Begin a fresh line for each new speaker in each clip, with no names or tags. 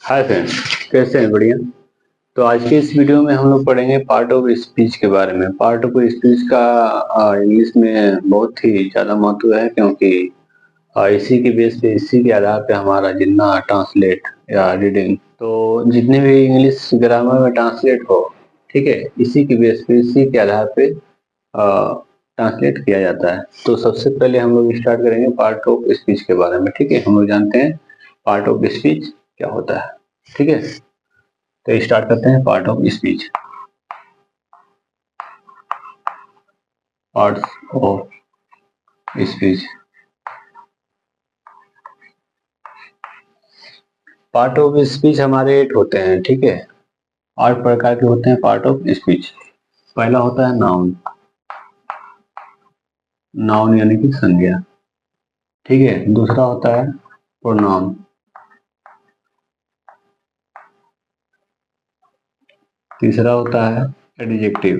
Hi friends, कैसे हैं? बढ़िया। तो आज के इस वीडियो में हम लोग पढ़ेंगे पार्ट ऑफ स्पीच के बारे में। पार्ट ऑफ स्पीच का इंग्लिश में बहुत ही ज़्यादा महत्व है, क्योंकि इसी के बेस पे, इसी के आधार पे हमारा जितना ट्रांसलेट या रीडिंग, तो जितने भी इंग्लिश ग्रामर में ट्रांसलेट हो, ठीक है, इसी के बेस पे, इसी के आधार पे ट्रांसलेट किया जाता है। तो सबसे पहले हम लोग स्टार्ट करेंगे पार्ट ऑफ स्पीच के बारे में। ठीक है, हम लोग जानते हैं पार्ट ऑफ स्पीच क्या होता है। ठीक है, तो स्टार्ट करते हैं part of speech. Parts of speech. Part of speech हमारे 8 होते हैं। ठीक है, 8 प्रकार के होते हैं पार्ट ऑफ स्पीच। पहला होता है नाउन। नाउन यानी कि संज्ञा। ठीक है, दूसरा होता है प्रोनाउन। तीसरा होता है एडजेक्टिव।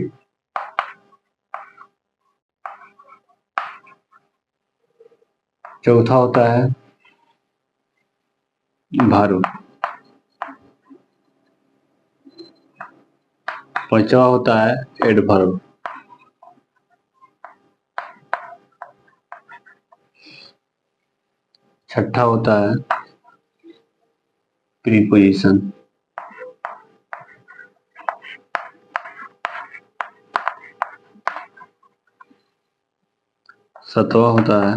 चौथा होता है वर्ब। पांचवा होता है एडवर्ब। छठा होता है प्रीपोजिशन। सातवां होता है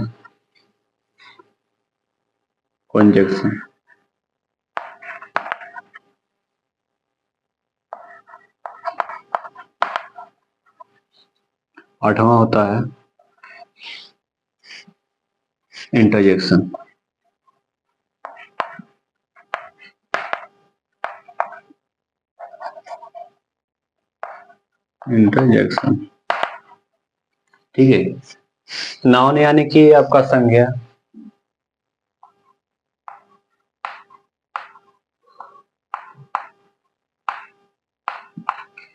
कंजक्शन। आठवां होता है इंटरजेक्शन। इंटरजेक्शन। ठीक है, नाउन यानी कि आपका संज्ञा।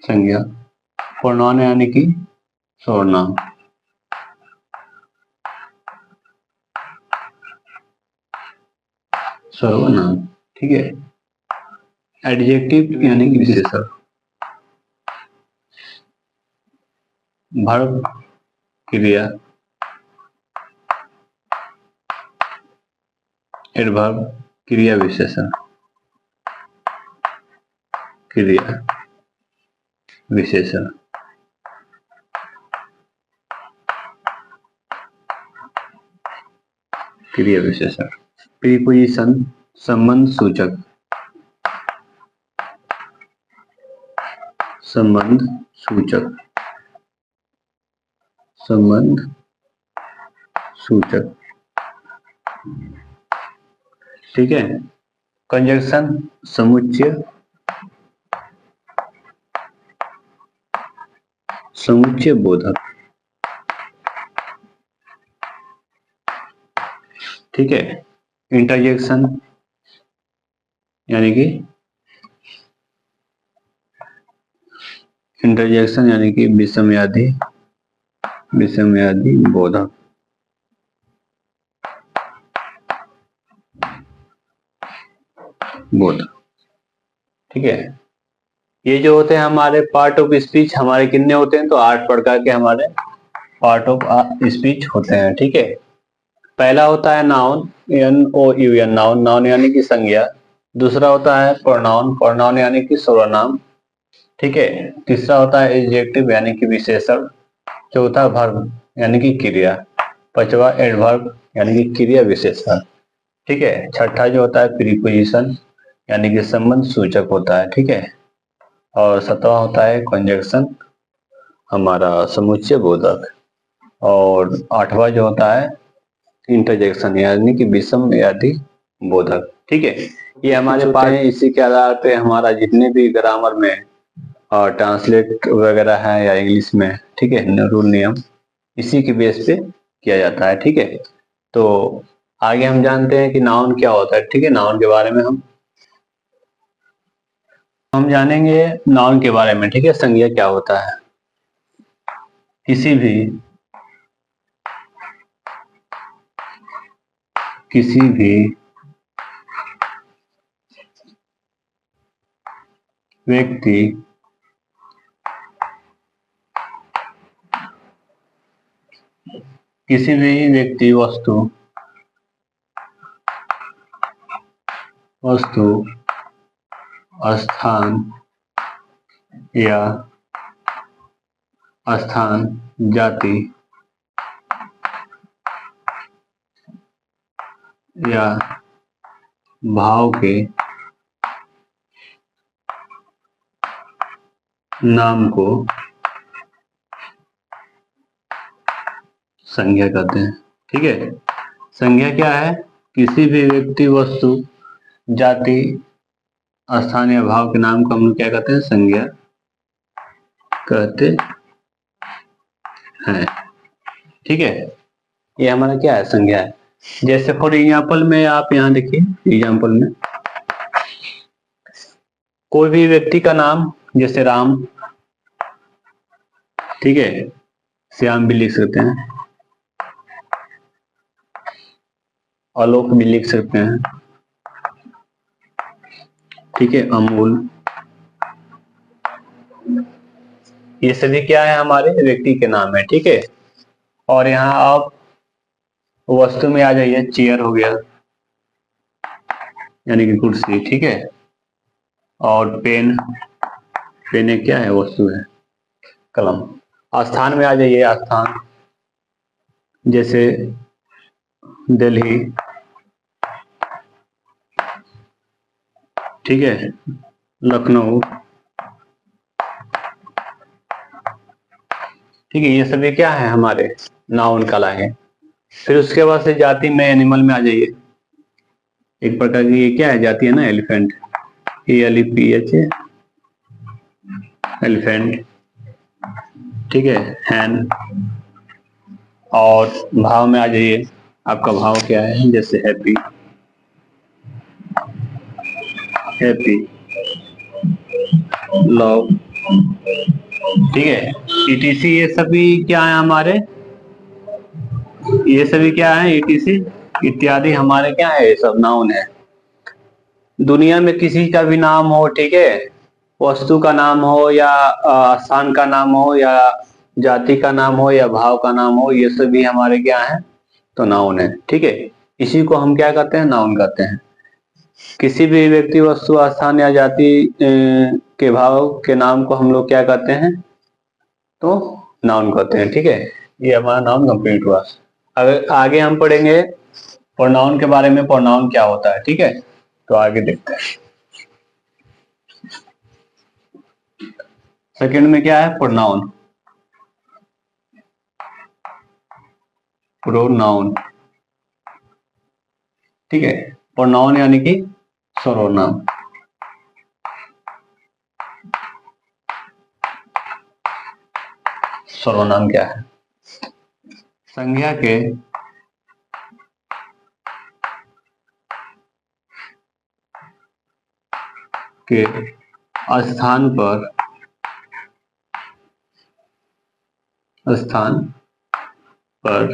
संज्ञा। प्रोनाउन यानी कि सर्वनाम। सर्वनाम। ठीक है, एडजेक्टिव यानी कि विशेषण। वर्ब क्रिया। एडवर्ब क्रिया विशेषण। क्रिया विशेषण। क्रिया विशेषण। प्रीपोजिशन संबंध सूचक। संबंध सूचक। संबंध सूचक। ठीक है, कंजक्शन समुच्चय। समुच्चय बोधक। ठीक है, इंटरजेक्शन यानी कि विषमयादि। विषमयादि बोधक। बोधक। ठीक है, ये जो होते हैं हमारे पार्ट ऑफ स्पीच, हमारे कितने होते हैं? तो 8 प्रकार के हमारे पार्ट ऑफ स्पीच होते हैं। ठीक है, पहला होता है नाउन, NOUN, नाउन। नाउन यानी कि संज्ञा। दूसरा होता है प्रोनाउन। प्रोनाउन यानी कि सर्वनाम। ठीक है, तीसरा होता है एडजेक्टिव यानी कि विशेषण। चौथा वर्ब यानी कि क्रिया। पांचवा एडवर्ब यानी कि क्रिया विशेषण। ठीक है, छठा जो होता है प्रीपोजिशन यानी कि संबंध सूचक होता है। ठीक है, और सातवां होता है कंजक्शन, हमारा समुच्चय बोधक। और आठवां जो होता है इंटरजेक्शन यानी कि विषम यादि बोधक। ठीक है, ये हमारे पास हैं। इसी के आधार पे हमारा जितने भी ग्रामर में ट्रांसलेट वगैरह है या इंग्लिश में, ठीक है, रूल नियम इसी के बेस पे किया जाता है। ठीक है, तो आगे हम जानते हैं कि नाउन क्या होता है। ठीक है, नाउन के बारे में हम जानेंगे नाउन के बारे में। ठीक है, संज्ञा क्या होता है? किसी भी किसी भी व्यक्ति किसी भी व्यक्ति वस्तु स्थान या स्थान जाति या भाव के नाम को संज्ञा कहते हैं। ठीक है, संज्ञा क्या है? किसी भी व्यक्ति वस्तु जाति स्थान या भाव के नाम को हम लोग क्या कहते हैं? संज्ञा कहते हैं। ठीक है, ये हमारा क्या है? संज्ञा है। जैसे फॉर एग्जाम्पल में आप यहाँ देखिए, एग्जाम्पल में कोई भी व्यक्ति का नाम, जैसे राम, ठीक है, श्याम भी लिख सकते हैं, आलोक भी लिख सकते हैं, ठीक है, अमूल, ये सभी क्या है? हमारे व्यक्ति के नाम है। ठीक है, और यहाँ आप वस्तु में आ जाइए, चेयर हो गया यानी कि कुर्सी, ठीक है, और पेन, पेन एक क्या है? वस्तु है, कलम। स्थान में आ जाइए, स्थान जैसे दिल्ली, ठीक है, लखनऊ, ठीक है, ये सभी क्या है? हमारे नाउन कहलाएंगे। फिर उसके बाद से जाति में, एनिमल में आ जाइए। एक प्रकार की ये क्या है? जाति है ना, एलिफेंट, ELEPH, एलिफेंट, ठीक है, हैन। और भाव में आ जाइए, आपका भाव क्या है? जैसे हैप्पी, हैप्पी, लव, ठीक है, ETC, ये सभी क्या है हमारे? ये सभी क्या है? ETC इत्यादि हमारे क्या है? ये सब नाउन है। दुनिया में किसी का भी नाम हो, ठीक है, वस्तु का नाम हो या स्थान का नाम हो या जाति का नाम हो या भाव का नाम हो, ये सभी हमारे क्या है? तो नाउन है। ठीक है, इसी को हम क्या कहते हैं? नाउन कहते हैं। किसी भी व्यक्ति वस्तु स्थान या जाति के भाव के नाम को हम लोग क्या कहते हैं? तो नाउन कहते हैं। ठीक है, ये हमारा नाउन कंप्लीट हुआ। अगर आगे हम पढ़ेंगे प्रोनाउन के बारे में, प्रोनाउन क्या होता है। ठीक है, तो आगे देखते हैं। सेकंड में क्या है? प्रोनाउन। प्रोनाउन, ठीक है, प्रोनाउन यानी कि सर्वनाम। सर्वनाम क्या है? संज्ञा के स्थान पर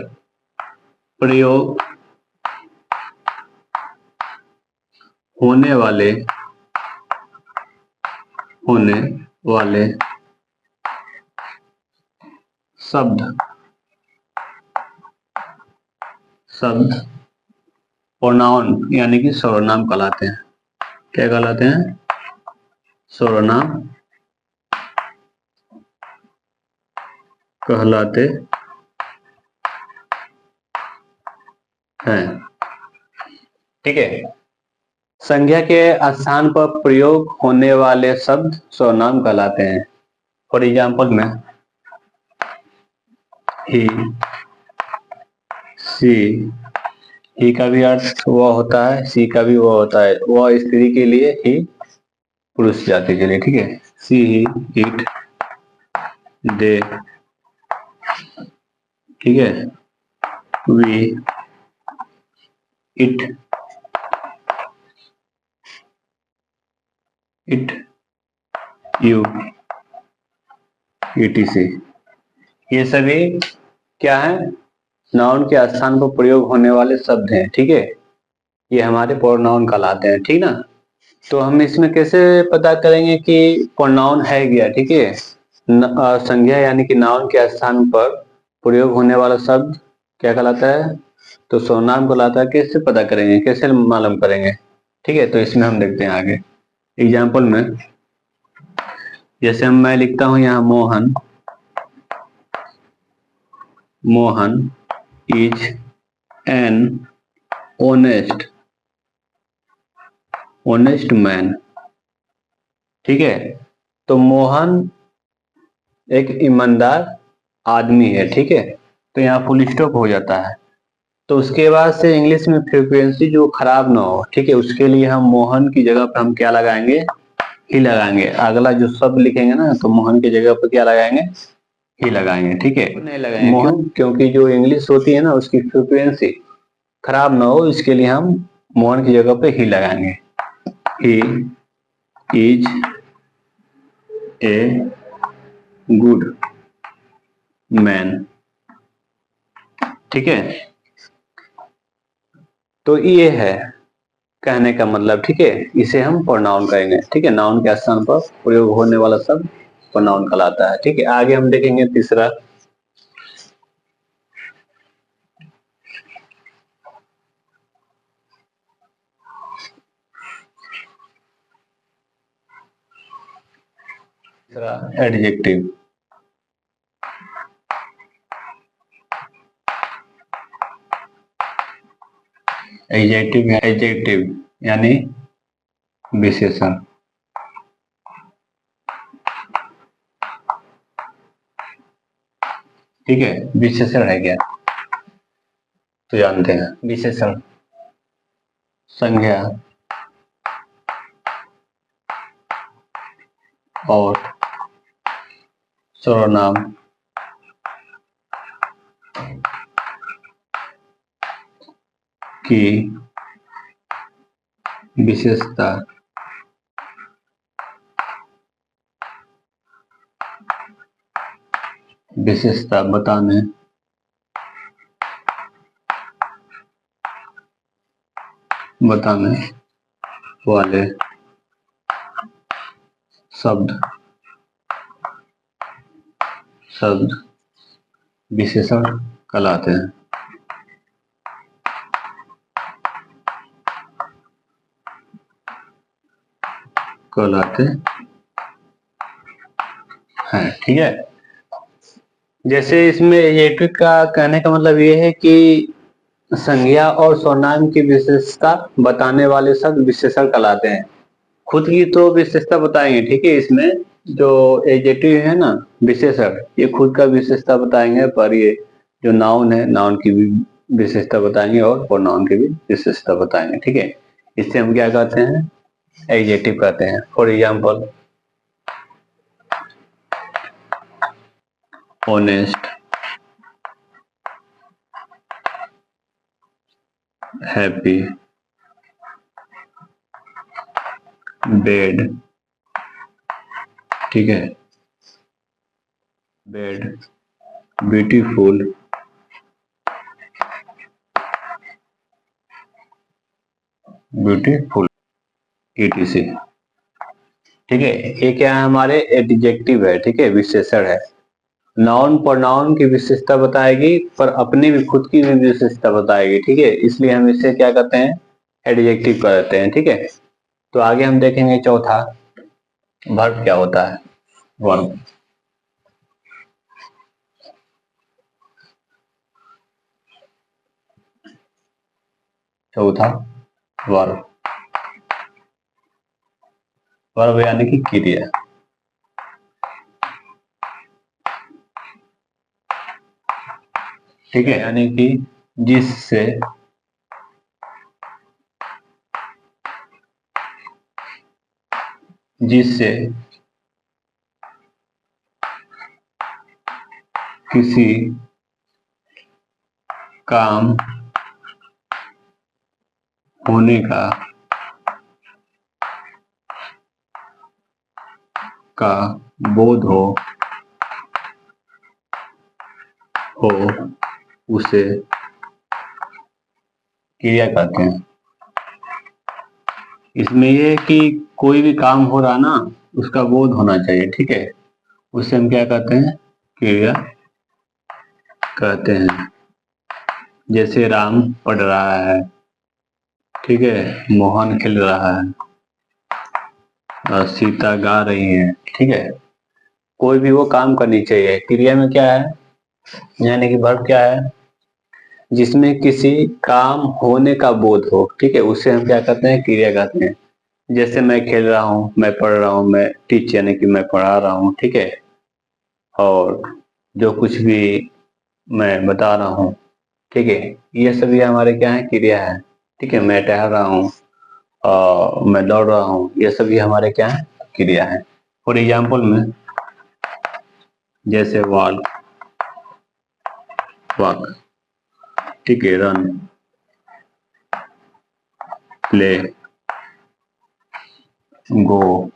प्रयोग होने वाले शब्द प्रोनाउन यानी कि सर्वनाम कहलाते हैं। क्या कहलाते हैं? सर्वनाम कहलाते हैं। ठीक है, संज्ञा के स्थान पर प्रयोग होने वाले शब्द सर्वनाम कहलाते हैं। फॉर एग्जाम्पल में ही, सी, ही का भी अर्थ वह होता है, सी का भी वह होता है। वह स्त्री के लिए, ही पुरुष जाति के लिए। ठीक है, सी, ही, इट, दे, ठीक है, वी, इट, यू, ETC, ये सभी क्या है? नाउन के स्थान पर प्रयोग होने वाले शब्द हैं। ठीक है, ये हमारे प्रोनाउन कहलाते हैं। ठीक ना? तो हम इसमें कैसे पता करेंगे कि प्रोनाउन है क्या, ठीक है। संज्ञा यानी कि नाउन के स्थान पर प्रयोग होने वाला शब्द क्या कहलाता है, तो सर्वनाम कहलाता है। कैसे पता करेंगे, कैसे मालूम करेंगे, ठीक है। तो इसमें हम देखते हैं आगे एग्जाम्पल में। जैसे मैं लिखता हूं यहाँ Mohan, Mohan is an honest, honest man, ठीक है। तो मोहन एक ईमानदार आदमी है, ठीक है। तो यहाँ फुल स्टॉप हो जाता है। तो उसके बाद से इंग्लिश में फ्रीक्वेंसी जो खराब ना हो, ठीक है, उसके लिए हम मोहन की जगह पर हम क्या लगाएंगे, ही लगाएंगे। अगला जो शब्द लिखेंगे ना, तो मोहन की जगह पर क्या लगाएंगे, ही लगाएंगे, ठीक है। नहीं लगाएंगे मोहन, क्योंकि जो इंग्लिश होती है ना उसकी फ्रीक्वेंसी खराब ना हो, इसके लिए हम मोहन की जगह पे ही लगाएंगे। He is a good man, ठीक है। तो ये है कहने का मतलब, ठीक है। इसे हम प्रोनाउन कहेंगे, ठीक है। नाउन के स्थान पर प्रयोग होने वाला शब्द प्रोनाउन कहलाता है, ठीक है। आगे हम देखेंगे तीसरा। तीसरा एडजेक्टिव। एडजेक्टिव यानी विशेषण, ठीक है। विशेषण है क्या, तो जानते हैं। विशेषण संज्ञा और सर्वनाम की विशेषता बताने वाले शब्द विशेषण कहलाते हैं। ठीक है। जैसे इसमें एडजेक्टिव का कहने का मतलब ये है कि संज्ञा और सर्वनाम की विशेषता बताने वाले शब्द विशेषण कहलाते हैं। खुद की तो विशेषता बताएंगे, ठीक है। इसमें जो एडजेक्टिव है ना, विशेषण, ये खुद का विशेषता बताएंगे, पर ये जो नाउन है, नाउन की भी विशेषता बताएंगे और प्रोनाउन की भी विशेषता बताएंगे, ठीक है। इससे हम क्या कहते हैं, एडजेक्टिव कहते हैं। For example honest, happy, bed, ठीक है, बेड, ब्यूटीफुल, etc, ठीक है। ये क्या है, हमारे एडजेक्टिव है, ठीक है, विशेषण है। नाउन प्रोनाउन की विशेषता बताएगी, पर अपनी भी खुद की भी विशेषता बताएगी, ठीक है। इसलिए हम इसे क्या कहते हैं, एडजेक्टिव कहते हैं, ठीक है। तो आगे हम देखेंगे चौथा, वर्ब क्या होता है। वर्ब, चौथा वर्ब, वर्ब यानी कि क्रिया, ठीक है। यानी कि जिससे किसी काम होने का बोध हो उसे क्रिया कहते हैं। इसमें ये है कि कोई भी काम हो रहा ना, उसका बोध होना चाहिए, ठीक है। उससे हम क्या कहते हैं, क्रिया कहते हैं। जैसे राम पढ़ रहा है, ठीक है, मोहन खेल रहा है और सीता गा रही है, ठीक है। कोई भी वो काम करनी चाहिए। क्रिया में क्या है, यानी कि वर्ब क्या है, जिसमें किसी काम होने का बोध हो, ठीक है, उसे हम क्या कहते हैं, क्रिया कहते हैं। जैसे मैं खेल रहा हूँ, मैं पढ़ रहा हूँ, मैं टीच यानी कि मैं पढ़ा रहा हूँ, ठीक है। और जो कुछ भी मैं बता रहा हूँ, ठीक है, ये सभी हमारे क्या है, क्रिया है, ठीक है। मैं टहल रहा हूँ और मैं दौड़ रहा हूँ, ये सभी हमारे क्या है, क्रिया है। फॉर एग्जाम्पल में जैसे वॉक, वॉक, ठीक है, रन, प्ले, गो,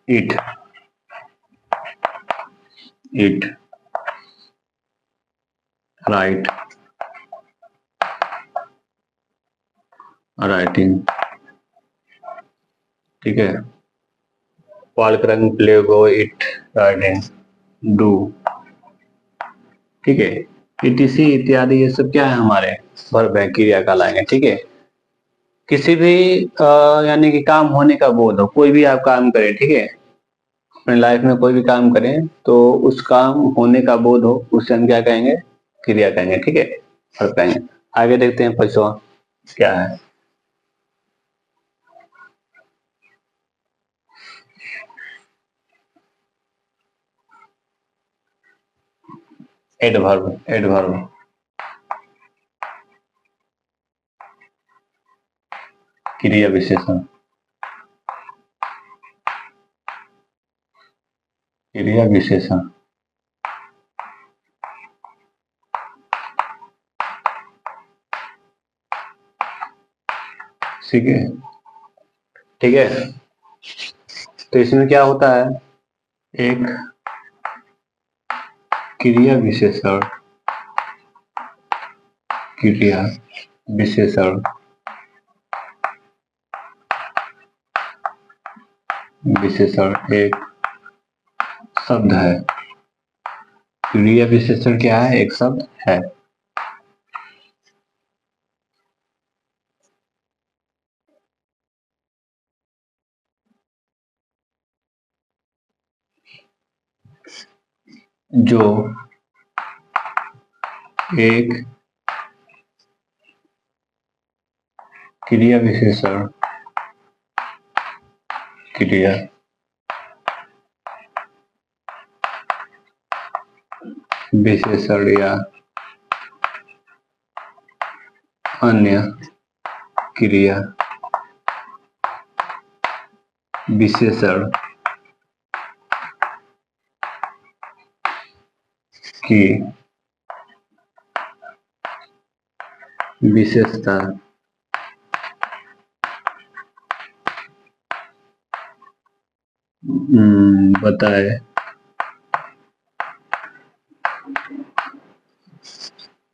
ईट, ईट, राइट, राइटिंग, ठीक है। Walk, run, play, go, eat, writing, do, ठीक है। ईटीसी इत्यादि ये सब क्या है, हमारे वर्ब है, क्रिया कहलाएंगे, ठीक है। किसी भी यानी कि काम होने का बोध हो, कोई भी आप काम करें, ठीक है, अपने लाइफ में कोई भी काम करें तो उस काम होने का बोध हो, उससे हम क्या कहेंगे, क्रिया कहेंगे, ठीक है, वर्ब कहेंगे। आगे देखते हैं पांचवा क्या है, एडवर्ब, एडवर्ब, क्रिया विशेषण, क्रिया विशेषण, ठीक है, ठीक है। तो इसमें क्या होता है, एक क्रिया विशेषण, क्रिया विशेषण, विशेषण एक शब्द है। क्रिया विशेषण क्या है, एक शब्द है। जो एक क्रिया विशेषण, क्रिया विशेषण या अन्य क्रिया विशेषण की विशेषता बताए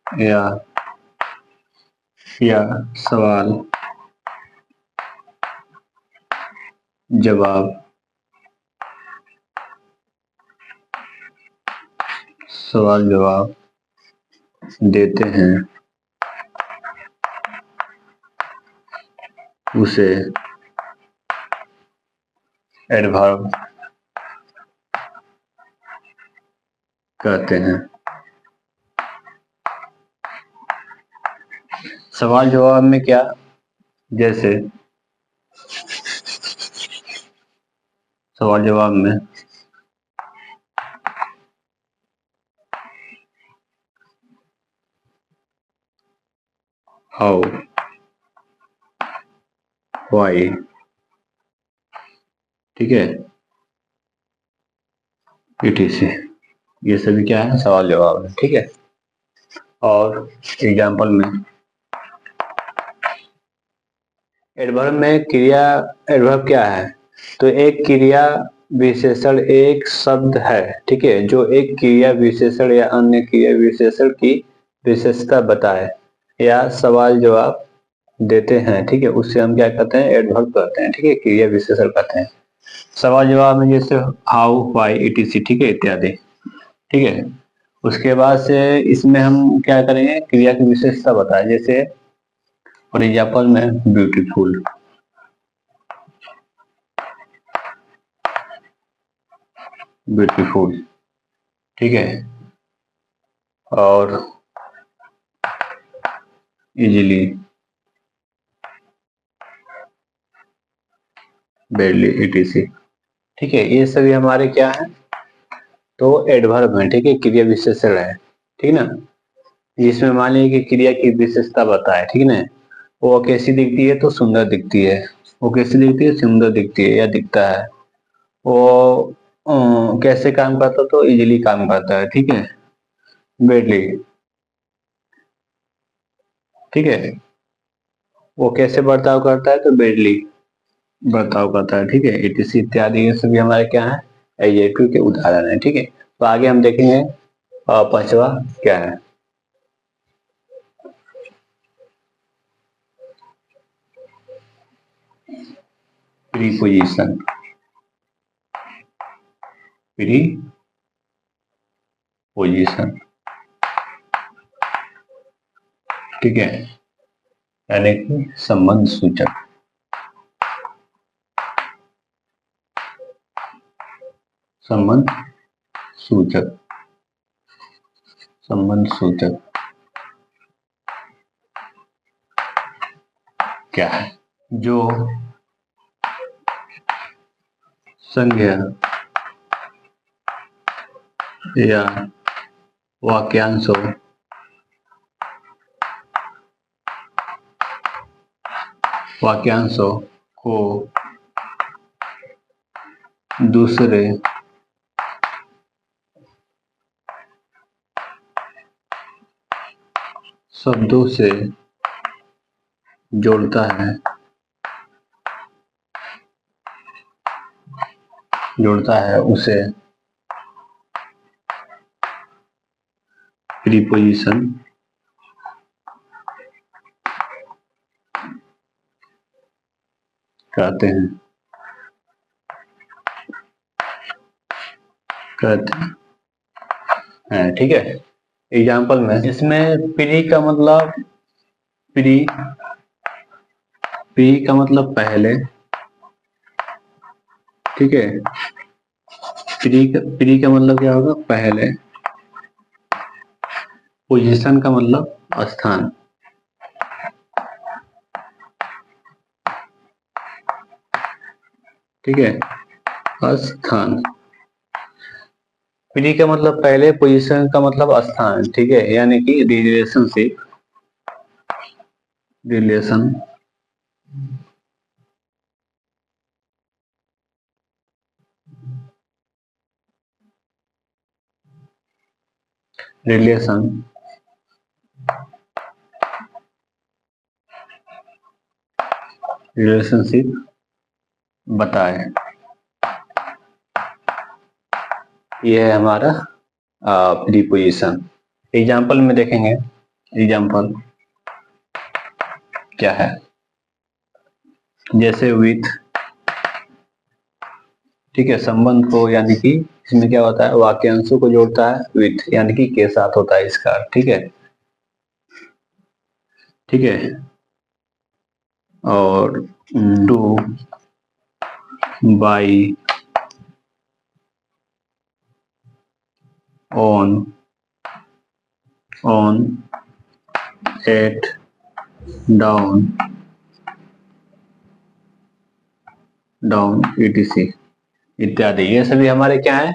या सवाल जवाब, सवाल जवाब देते हैं, उसे एडवर्ब कहते हैं। सवाल जवाब में क्या, जैसे सवाल जवाब में हाउ, व्हाई, ठीक है, ईटीसी, ये सभी क्या है, सवाल जवाब है, ठीक है। और एग्जाम्पल में एडवर्ब में क्रिया, एडवर्ब क्या है, तो एक क्रिया विशेषण एक शब्द है, ठीक है, जो एक क्रिया विशेषण या अन्य क्रिया विशेषण की विशेषता बताए। या सवाल जवाब देते हैं, ठीक है, उससे हम क्या कहते हैं, एडवर्ब कहते हैं, ठीक है, क्रिया विशेषण कहते हैं। सवाल जवाब में जैसे हाउ, व्हाई, ईटीसी, ठीक है, इत्यादि, ठीक है। उसके बाद से इसमें हम क्या करेंगे, क्रिया की विशेषता बताए, जैसे फॉर एग्जाम्पल में ब्यूटीफुल, ब्यूटीफुल, ठीक है, और इजीली, बेरली, ईटीसी, ठीक है, ये सभी हमारे क्या है, तो एडवर्ब है, ठीक है, क्रिया विशेषण है, ठीक ना। जिसमें मान लीजिए कि क्रिया की विशेषता बताए, ठीक ना, वो कैसी दिखती है, तो सुंदर दिखती है, वो कैसी दिखती है, सुंदर दिखती है या दिखता है, वो कैसे काम करता है, तो इजीली काम करता है, ठीक है, बेडली, ठीक है, वो कैसे बर्ताव करता है, तो बेडली बर्ताव करता है, ठीक है, इटीसी इत्यादि, ये सभी हमारे क्या है, एडजेक्टिव के उदाहरण है, ठीक है। तो आगे हम देखेंगे पांचवा क्या है, प्रीपोजिशन, प्रीपोजिशन, ठीक है, यानी कि संबंध सूचक, संबंध सूचक, संबंध सूचक क्या है, जो संज्ञा या वाक्यांशों वाक्यांशों को दूसरे शब्दों से जोड़ता है उसे प्रीपोजिशन कहते हैं, ठीक है। एग्जाम्पल में इसमें प्री का मतलब, प्री प्री का मतलब पहले, ठीक है, प्री का मतलब क्या होगा, पहले, पोजीशन का मतलब स्थान, ठीक है, स्थान, प्री का मतलब पहले, पोजीशन का मतलब स्थान, ठीक है, यानी कि रिलेशनशिप, रिलेशन, रिलेशन, रिलेशनशिप बताए, ये है हमारा प्रीपोजिशन। एग्जाम्पल में देखेंगे, एग्जाम्पल क्या है, जैसे विथ, ठीक है, संबंध को, यानी कि इसमें क्या होता है, वाक्यांशों को जोड़ता है, विथ यानी कि के साथ होता है इसका, ठीक है, ठीक है, और to, by, on, at, down, ETC इत्यादि, ये सभी हमारे क्या है,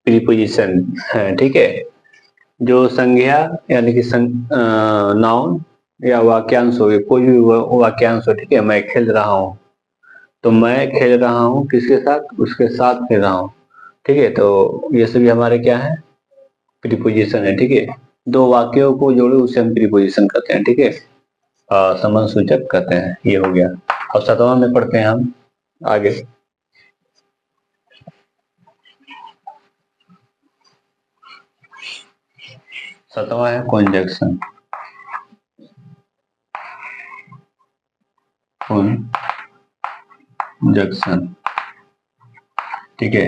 प्रीपोजिशन है, ठीक है, जो संज्ञा यानी कि नाउन या वाक्यांश हो, कोई भी वाक्यांश हो, ठीक है, मैं खेल रहा हूँ, तो मैं खेल रहा हूँ किसके साथ, उसके साथ खेल रहा हूँ, ठीक है, तो ये सभी हमारे क्या है, प्रीपोजिशन है, ठीक है, दो वाक्यों को जोड़े उसे हम प्रीपोजिशन कहते हैं, ठीक है, संबंध सूचक कहते हैं, ये हो गया। अब सातवां में पढ़ते हैं हम आगे। सातवां है कॉन्जक्शन, कॉन्जक्शन, ठीक है,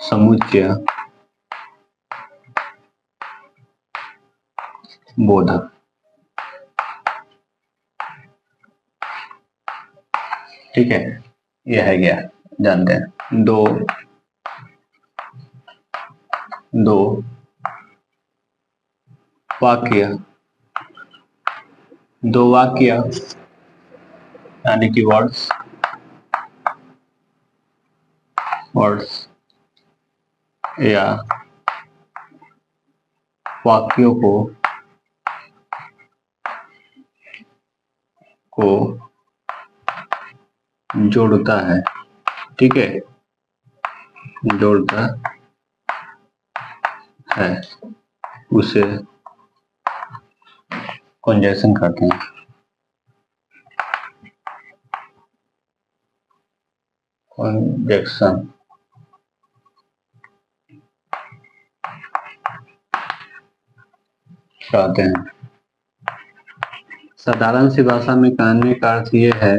समुच्चय बोधक, ठीक है। यह है क्या जानते हैं। दो वाक्य यानी कि वर्ड्स या वाक्यों को जोड़ता है, ठीक है, जोड़ता है, उसे कॉन्जक्शन कहते हैं। कॉन्जक्शन कहते हैं। साधारण सी भाषा में कहने का अर्थ यह है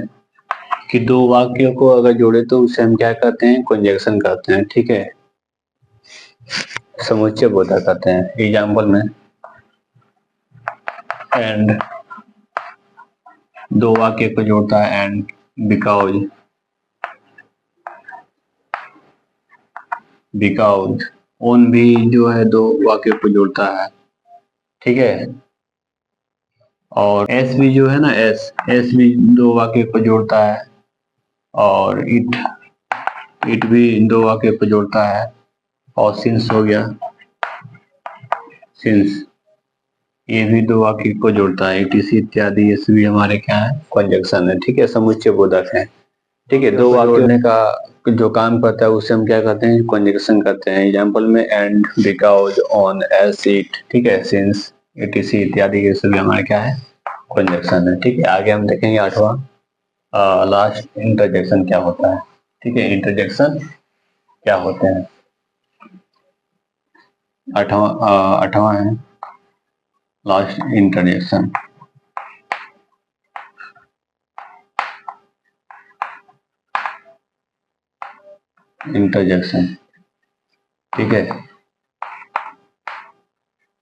कि दो वाक्यों को अगर जोड़े तो उसे हम क्या कहते हैं, कॉन्जक्शन कहते हैं, ठीक है, समुच्चय बोधक कहते हैं। एग्जाम्पल में एंड, दो वाक्य को जोड़ता है, एंड, बिकॉज, ऑन भी जो है दो वाक्य को जोड़ता है, ठीक है, और एस भी जो है ना, एस भी दो वाक्य को जोड़ता है, और इट भी दो वाक्य को जोड़ता है, और सिंस हो गया, सिंस ये भी दो वाक्य को जोड़ता है, etc इत्यादि, ये सभी हमारे क्या है, कॉन्जक्शन है, ठीक है, समुच्चय बोधक है, ठीक है। दो वाक्य जोड़ने का जो काम करता है उसे हम क्या कहते हैं, कॉन्जक्शन करते हैं। एग्जाम्पल में and, because, on, S, it, ठीक है, सिंस, etc इत्यादि, ये सभी हमारे क्या है, कॉन्जक्शन है, ठीक है। आगे हम देखेंगे 8वां लास्ट, इंटरजेक्शन क्या होता है, ठीक है, इंटरजेक्शन क्या होते हैं। 8वां है लास्ट, इंटरजेक्शन। इंटरजेक्शन, ठीक है,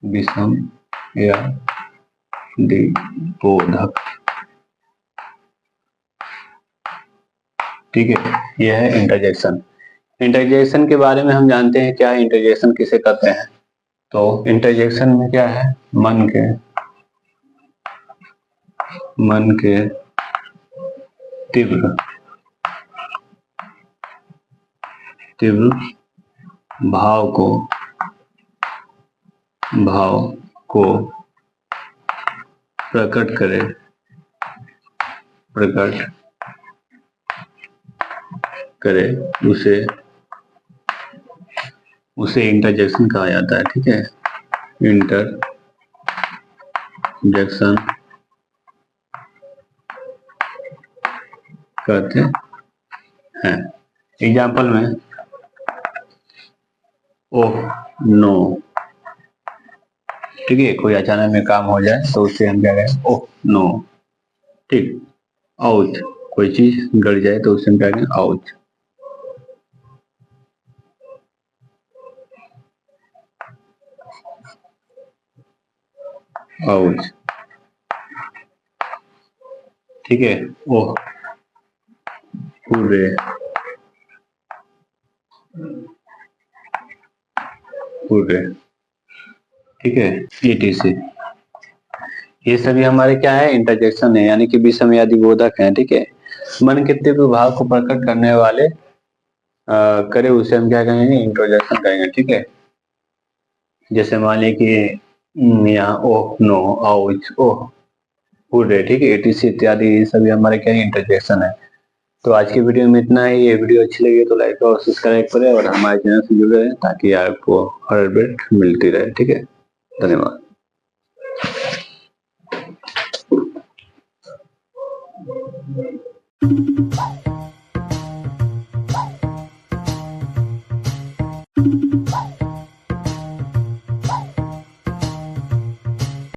विषम या बोधक, ठीक है, यह है इंटरजेक्शन। इंटरजेक्शन के बारे में हम जानते हैं क्या, इंटरजेक्शन किसे कहते हैं। तो इंटरजेक्शन में क्या है, मन के तीव्र भाव को प्रकट करे, उसे इंटरजेक्शन कहा जाता है, ठीक है, इंटरजेक्शन कहते हैं। एग्जाम्पल में ओह नो, ठीक है, कोई अचानक में काम हो जाए तो उससे हम क्या कहें, ओह नो, ठीक। आउच, कोई चीज गड़ जाए तो उससे हम क्या कहें, आउच। आउच, ठीक है, ओह, हुर्रे, ठीक है, etc, ये सभी हमारे क्या है, इंटरजेक्शन है, यानी कि विषम या बोधक है, ठीक है। मन के तीव्र भाव को प्रकट करने वाले करे उसे हम क्या कहेंगे, इंटरजेक्शन कहेंगे, ठीक है। जैसे मान लीजिए कि यहाँ ओह नो, आउच, ओह, हुर्रे, ठीक है, etc इत्यादि, ये सभी हमारे क्या इंटरजेक्शन है। तो आज की वीडियो में इतना ही। ये वीडियो अच्छी लगी तो लाइक और सब्सक्राइब करें और हमारे चैनल से जुड़े रहें ताकि आपको हर अपडेट मिलती रहे, ठीक है। धन्यवाद।